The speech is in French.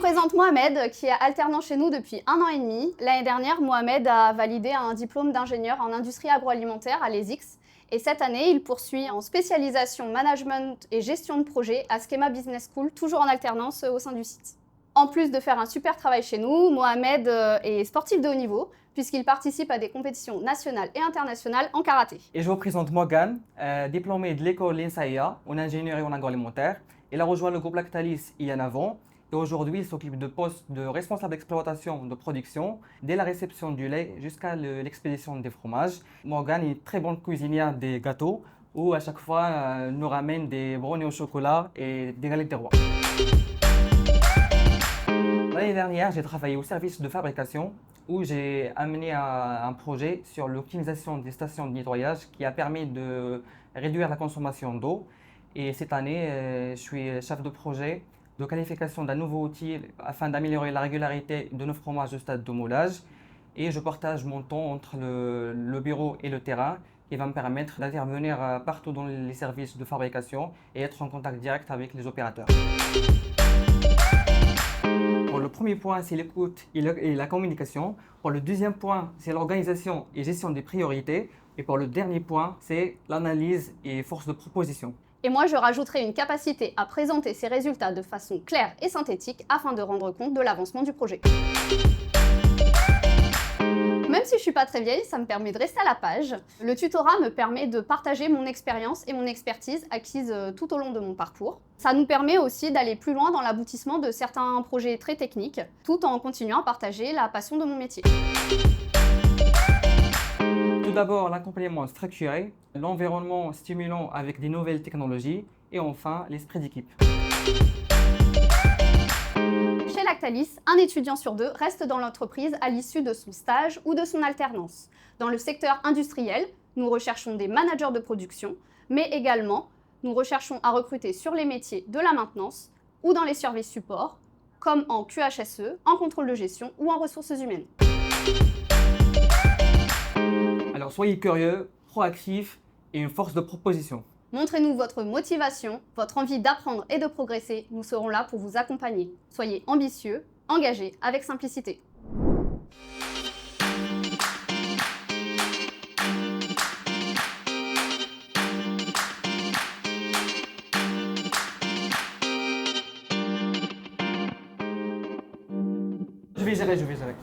présente Mohamed, qui est alternant chez nous depuis 1 an et demi. L'année dernière, Mohamed a validé un diplôme d'ingénieur en industrie agroalimentaire à l'ESIX. Et cette année, il poursuit en spécialisation management et gestion de projet à Schema Business School, toujours en alternance au sein du site. En plus de faire un super travail chez nous, Mohamed est sportif de haut niveau, puisqu'il participe à des compétitions nationales et internationales en karaté. Et je vous présente Morgan, diplômé de l'école l'INSAIA en ingénierie en agroalimentaire. Il a rejoint le groupe Lactalis il y a 9 ans. Et aujourd'hui, il s'occupe de poste de responsable d'exploitation de production, dès la réception du lait jusqu'à l'expédition des fromages. Morgan est très bonne cuisinière des gâteaux, où à chaque fois nous ramène des brownies au chocolat et des galettes des rois. L'année dernière, j'ai travaillé au service de fabrication, où j'ai amené un projet sur l'optimisation des stations de nettoyage qui a permis de réduire la consommation d'eau. Et cette année, je suis chef de projet de qualification d'un nouveau outil afin d'améliorer la régularité de nos fromages au stade de moulage. Et je partage mon temps entre le bureau et le terrain qui va me permettre d'intervenir partout dans les services de fabrication et être en contact direct avec les opérateurs. Pour le premier point, c'est l'écoute et la communication. Pour le deuxième point, c'est l'organisation et gestion des priorités. Et pour le dernier point, c'est l'analyse et force de proposition. Et moi, je rajouterai une capacité à présenter ces résultats de façon claire et synthétique afin de rendre compte de l'avancement du projet. Même si je suis pas très vieille, ça me permet de rester à la page. Le tutorat me permet de partager mon expérience et mon expertise acquise tout au long de mon parcours. Ça nous permet aussi d'aller plus loin dans l'aboutissement de certains projets très techniques, tout en continuant à partager la passion de mon métier. Tout d'abord, l'accompagnement structuré, l'environnement stimulant avec des nouvelles technologies et enfin l'esprit d'équipe. Chez Lactalis, un étudiant sur 2 reste dans l'entreprise à l'issue de son stage ou de son alternance. Dans le secteur industriel, nous recherchons des managers de production, mais également nous recherchons à recruter sur les métiers de la maintenance ou dans les services supports, comme en QHSE, en contrôle de gestion ou en ressources humaines. Alors soyez curieux, proactifs et une force de proposition. Montrez-nous votre motivation, votre envie d'apprendre et de progresser. Nous serons là pour vous accompagner. Soyez ambitieux, engagés, avec simplicité. Je vais gérer.